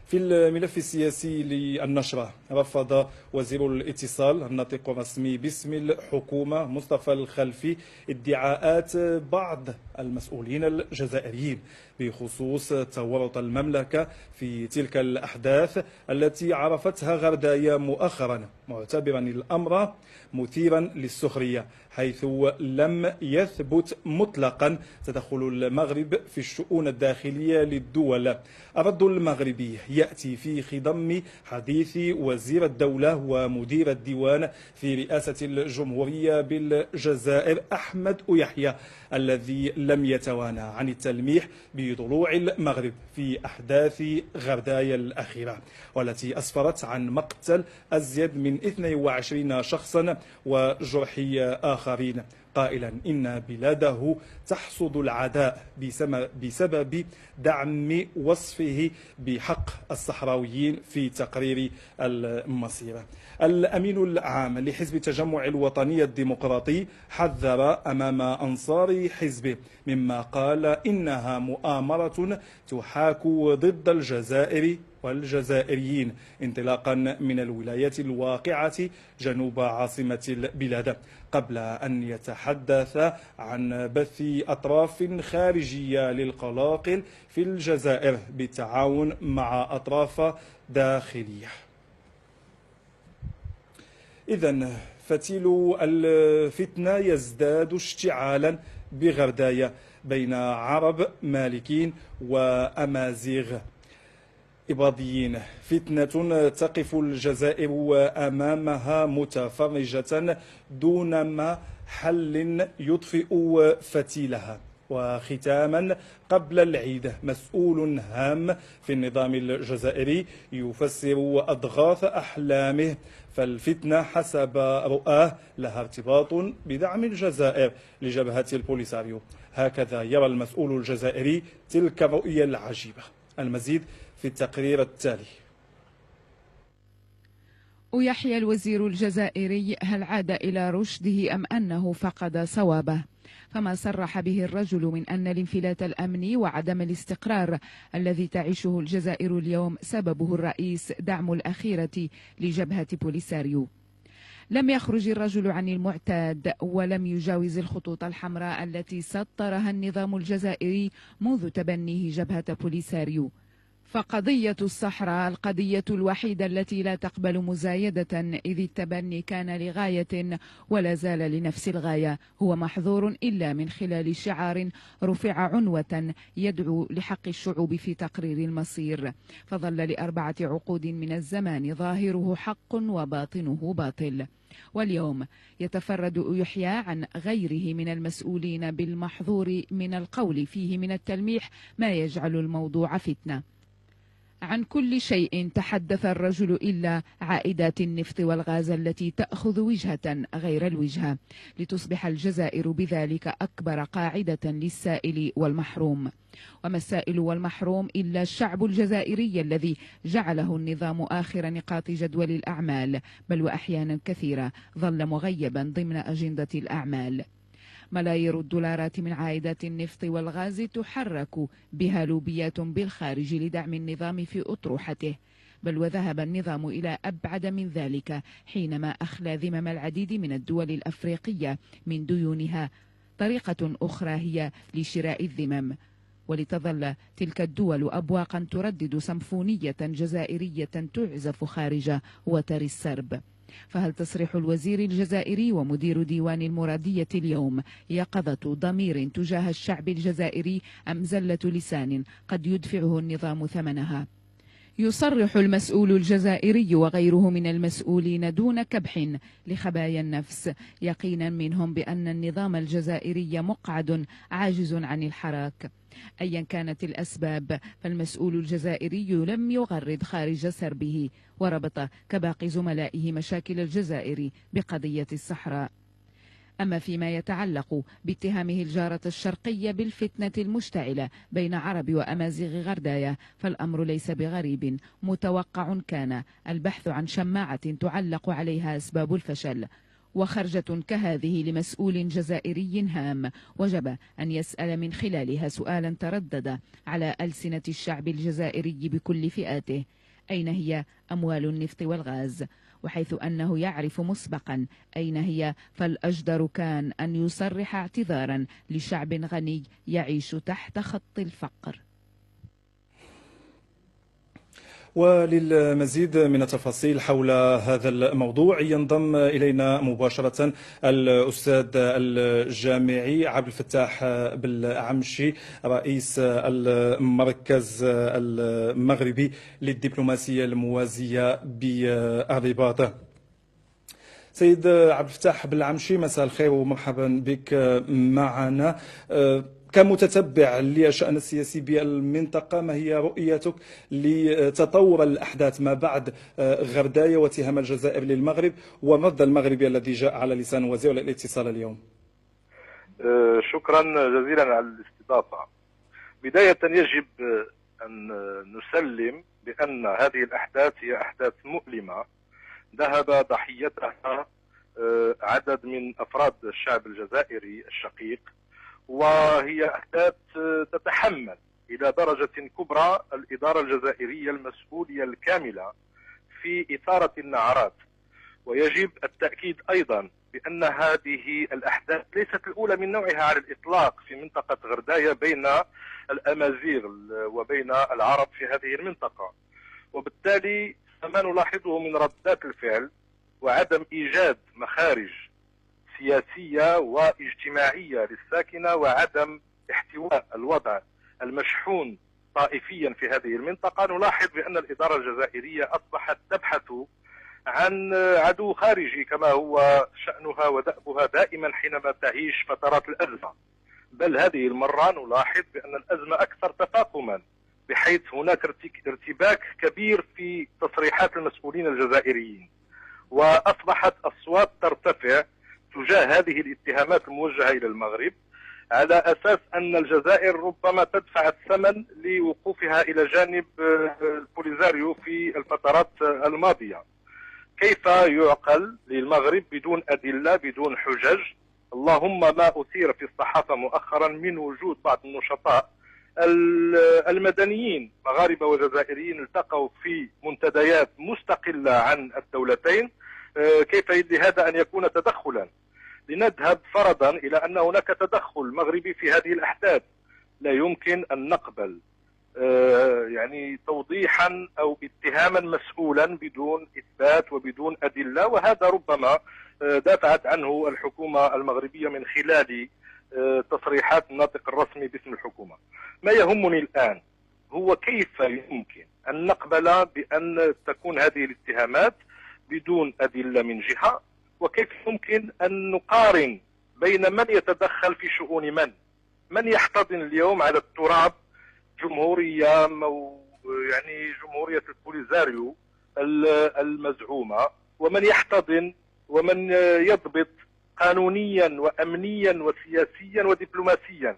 في الملف السياسي للنشرة، رفض وزير الاتصال الناطق الرسمي باسم الحكومة مصطفى الخلفي ادعاءات بعض المسؤولين الجزائريين بخصوص تورط المملكة في تلك الأحداث التي عرفتها غردايا مؤخرا، معتبرا الأمر مثيرا للسخرية، حيث لم يثبت مطلقا تدخل المغرب في الشؤون الداخلية للدول. الرد المغربي يأتي في خضم حديث وزير الدولة ومدير الديوان في رئاسة الجمهورية بالجزائر أحمد يحيى، الذي لم يتوانى عن التلميح بضلوع المغرب في أحداث غردايا الأخيرة، والتي أسفرت عن مقتل أزيد من 22 شخصا وجرح آخرين، قائلا إن بلاده تحصد العداء بسبب دعم وصفه بحق الصحراويين في تقرير المصير. الأمين العام لحزب التجمع الوطني الديمقراطي حذر أمام أنصار حزبه مما قال إنها مؤامرة تحاك ضد الجزائر والجزائريين انطلاقا من الولايات الواقعة جنوب عاصمة البلاد، قبل أن يتحدث عن بث أطراف خارجية للقلاقل في الجزائر بالتعاون مع أطراف داخلية. إذن فتيل الفتنة يزداد اشتعالا بغردايا بين عرب مالكين وأمازيغ إباضيين، فتنة تقف الجزائر أمامها متفرجة دون ما حل يطفئ فتيلها. وختاما قبل العيد، مسؤول هام في النظام الجزائري يفسر أضغاث أحلامه، فالفتنة حسب رؤاه لها ارتباط بدعم الجزائر لجبهة البوليساريو، هكذا يرى المسؤول الجزائري تلك الرؤية العجيبة. المزيد في التقرير التالي. يحيى الوزير الجزائري هل عاد إلى رشده أم أنه فقد صوابه؟ فما صرح به الرجل من أن الانفلات الأمني وعدم الاستقرار الذي تعيشه الجزائر اليوم سببه الرئيس دعم الأخيرة لجبهة بوليساريو. لم يخرج الرجل عن المعتاد ولم يجاوز الخطوط الحمراء التي سطرها النظام الجزائري منذ تبنيه جبهة بوليساريو، فقضية الصحراء القضية الوحيدة التي لا تقبل مزايدة، إذ التبني كان لغاية ولا زال لنفس الغاية، هو محظور إلا من خلال شعار رفع عنوة يدعو لحق الشعوب في تقرير المصير، فظل ل4 عقود من الزمان ظاهره حق وباطنه باطل. واليوم يتفرد يحيى عن غيره من المسؤولين بالمحظور من القول فيه من التلميح ما يجعل الموضوع فتنة. عن كل شيء تحدث الرجل إلا عائدات النفط والغاز التي تأخذ وجهة غير الوجهة، لتصبح الجزائر بذلك أكبر قاعدة للسائل والمحروم. وما السائل والمحروم إلا الشعب الجزائري الذي جعله النظام آخر نقاط جدول الأعمال، بل وأحيانا كثيرة ظل مغيبا ضمن أجندة الأعمال. ملايير الدولارات من عائدات النفط والغاز تحرك بها لوبيات بالخارج لدعم النظام في أطروحته، بل وذهب النظام إلى أبعد من ذلك حينما أخلى ذمم العديد من الدول الأفريقية من ديونها. طريقة أخرى هي لشراء الذمم، ولتظل تلك الدول أبواقا تردد سمفونية جزائرية تعزف خارج وتر السرب. فهل تصريح الوزير الجزائري ومدير ديوان المرادية اليوم يقظة ضمير تجاه الشعب الجزائري أم زلة لسان قد يدفعه النظام ثمنها؟ يصرح المسؤول الجزائري وغيره من المسؤولين دون كبح لخبايا النفس يقينا منهم بأن النظام الجزائري مقعد عاجز عن الحراك. أيا كانت الأسباب، فالمسؤول الجزائري لم يغرد خارج سربه، وربط كباقي زملائه مشاكل الجزائر بقضية الصحراء. أما فيما يتعلق باتهامه الجارة الشرقية بالفتنة المشتعلة بين عرب وأمازيغ غردايا، فالأمر ليس بغريب، متوقع كان البحث عن شماعة تعلق عليها أسباب الفشل، وخرجة كهذه لمسؤول جزائري هام وجب أن يسأل من خلالها سؤالا تردد على ألسنة الشعب الجزائري بكل فئاته: أين هي أموال النفط والغاز؟ وحيث أنه يعرف مسبقا أين هي، فالأجدر كان أن يصرح اعتذارا لشعب غني يعيش تحت خط الفقر. وللمزيد من التفاصيل حول هذا الموضوع ينضم إلينا مباشرة الأستاذ الجامعي عبد الفتاح بالعمشي، رئيس المركز المغربي للدبلوماسية الموازية بالرباط. سيد عبد الفتاح بالعمشي، مساء الخير ومرحبا بك معنا. كمتتبع للشأن السياسي بالمنطقة، ما هي رؤيتك لتطور الأحداث ما بعد غرداية واتهام الجزائر للمغرب والرد المغربي الذي جاء على لسان وزير الاتصال اليوم؟ شكرا جزيلا على الاستضافة. بداية يجب أن نسلم بأن هذه الأحداث هي أحداث مؤلمة ذهب ضحيتها عدد من أفراد الشعب الجزائري الشقيق، وهي أحداث تتحمل إلى درجة كبرى الإدارة الجزائرية المسؤولية الكاملة في إثارة النعرات. ويجب التأكيد أيضا بأن هذه الأحداث ليست الأولى من نوعها على الإطلاق في منطقة غرداية بين الأمازيغ وبين العرب في هذه المنطقة، وبالتالي ما نلاحظه من ردات الفعل وعدم إيجاد مخارج سياسية واجتماعية للساكنة وعدم احتواء الوضع المشحون طائفيا في هذه المنطقة، نلاحظ بأن الإدارة الجزائرية أصبحت تبحث عن عدو خارجي كما هو شأنها ودأبها دائما حينما تعيش فترات الأزمة. بل هذه المرة نلاحظ بأن الأزمة أكثر تفاقما، بحيث هناك ارتباك كبير في تصريحات المسؤولين الجزائريين، وأصبحت أصوات ترتفع تجاه هذه الاتهامات الموجهة إلى المغرب على أساس أن الجزائر ربما تدفع الثمن لوقوفها إلى جانب البوليزاريو في الفترات الماضية. كيف يعقل للمغرب بدون أدلة بدون حجج؟ اللهم ما أثير في الصحافة مؤخرا من وجود بعض النشطاء المدنيين مغاربة وجزائريين التقوا في منتديات مستقلة عن الدولتين، كيف لهذا أن يكون تدخلا؟ لنذهب فرضا إلى أن هناك تدخل مغربي في هذه الأحداث. لا يمكن أن نقبل يعني توضيحا أو اتهاما مسؤولا بدون إثبات وبدون أدلة، وهذا ربما دافعت عنه الحكومة المغربية من خلال تصريحات الناطق الرسمي باسم الحكومة. ما يهمني الآن هو كيف يمكن أن نقبل بأن تكون هذه الاتهامات بدون أدلة من جهة، وكيف يمكن أن نقارن بين من يتدخل في شؤون من يحتضن اليوم على التراب جمهورية يعني جمهورية البوليزاريو المزعومة، ومن يحتضن ومن يضبط قانونيا وأمنيا وسياسيا ودبلوماسيا.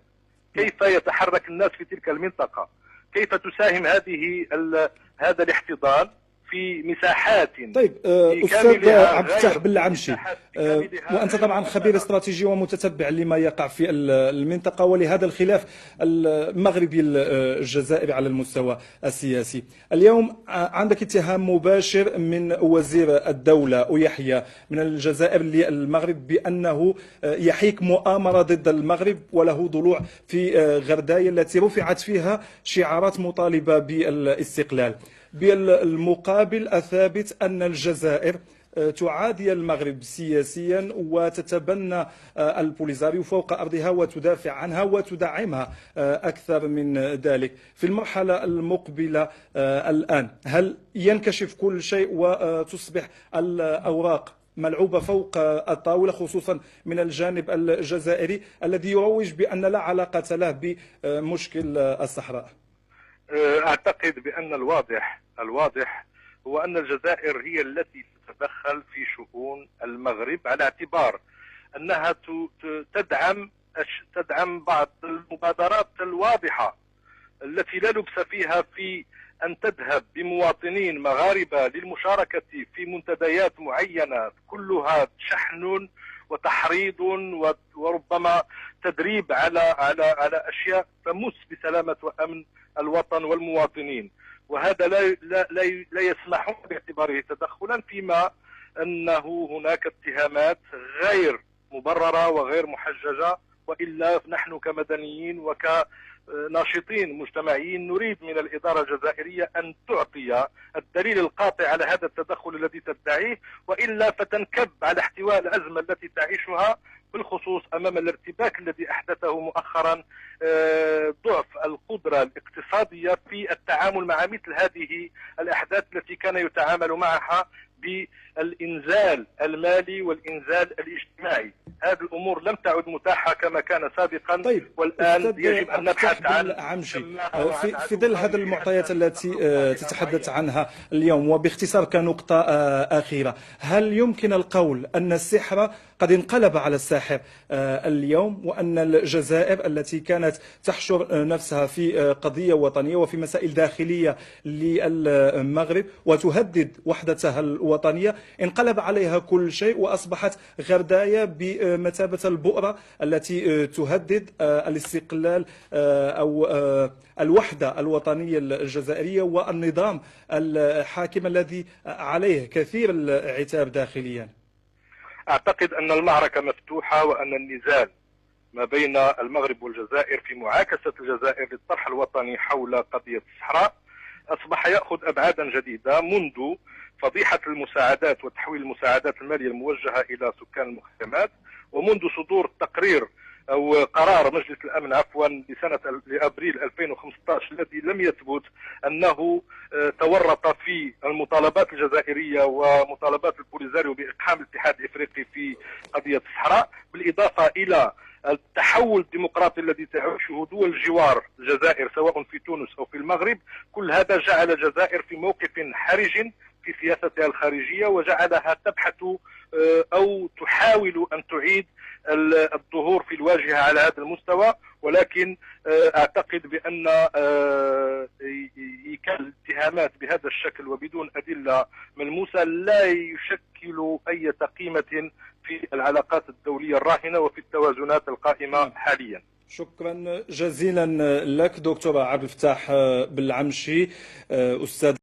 كيف يتحرك الناس في تلك المنطقة؟ كيف تساهم هذا الاحتضان في مساحات؟ طيب أستاذ عبد الفتاح بالعمشي، وأنت طبعا خبير استراتيجي ومتتبع لما يقع في المنطقة ولهذا الخلاف المغربي الجزائري على المستوى السياسي. اليوم عندك اتهام مباشر من وزير الدولة يحيى من الجزائر للمغرب بأنه يحيك مؤامرة ضد المغرب وله ضلوع في غرداية التي رفعت فيها شعارات مطالبة بالاستقلال. بالمقابل الثابت أن الجزائر تعادي المغرب سياسيا وتتبنى البوليزاريو فوق أرضها وتدافع عنها وتدعمها أكثر من ذلك. في المرحلة المقبلة الآن هل ينكشف كل شيء وتصبح الأوراق ملعوبة فوق الطاولة خصوصا من الجانب الجزائري الذي يروج بأن لا علاقة له بمشكل الصحراء؟ أعتقد بأن الواضح هو أن الجزائر هي التي تتدخل في شؤون المغرب على اعتبار أنها تدعم بعض المبادرات الواضحة التي لا لبس فيها في أن تذهب بمواطنين مغاربة للمشاركة في منتديات معينة كلها شحن وتحريض وربما تدريب على أشياء تمس بسلامة وأمن الوطن والمواطنين، وهذا لا يسمح باعتباره تدخلا، فيما أنه هناك اتهامات غير مبررة وغير محججة. وإلا نحن كمدنيين وكناشطين مجتمعيين نريد من الإدارة الجزائرية أن تعطي الدليل القاطع على هذا التدخل الذي تدعيه، وإلا فتنكب على احتواء الأزمة التي تعيشها، بالخصوص أمام الارتباك الذي أحدثه مؤخرا ضعف القدرة الاقتصادية في التعامل مع مثل هذه الأحداث التي كان يتعامل معها بالإنزال المالي والإنزال الاجتماعي. هذه الأمور لم تعد متاحة كما كان سابقا. طيب، والآن يجب أن نبحث عن في ظل هذه المعطيات التي تتحدث عنها اليوم، وباختصار كنقطة أخيرة، هل يمكن القول أن السحر قد انقلب على الساحر اليوم، وأن الجزائر التي كانت تحشر نفسها في قضية وطنية وفي مسائل داخلية للمغرب وتهدد وحدتها الوطنية انقلب عليها كل شيء وأصبحت غرداية بمثابة البؤرة التي تهدد الاستقلال أو الوحدة الوطنية الجزائرية والنظام الحاكم الذي عليه كثير العتاب داخليا؟ أعتقد أن المعركة مفتوحة، وأن النزال ما بين المغرب والجزائر في معاكسة الجزائر للطرح الوطني حول قضية الصحراء أصبح يأخذ أبعادا جديدة، منذ فضيحة المساعدات وتحويل المساعدات المالية الموجهة إلى سكان المخيمات، ومنذ صدور تقرير أو قرار مجلس الأمن لأبريل 2015 الذي لم يثبت أنه تورط في المطالبات الجزائرية ومطالبات البوليزاريو بإقحام الاتحاد الإفريقي في قضية الصحراء، بالإضافة إلى التحول الديمقراطي الذي تعيشه دول الجوار الجزائر سواء في تونس أو في المغرب. كل هذا جعل الجزائر في موقف حرج في سياستها الخارجية، وجعلها تبحث أو تحاول أن تعيد الظهور في الواجهة على هذا المستوى. ولكن أعتقد بأن إيكال الاتهامات بهذا الشكل وبدون أدلة ملموسة لا يشكل أي قيمة في العلاقات الدولية الراهنة وفي التوازنات القائمة حاليا. شكرا جزيلا لك دكتور عبد الفتاح بالعمشي، أستاذ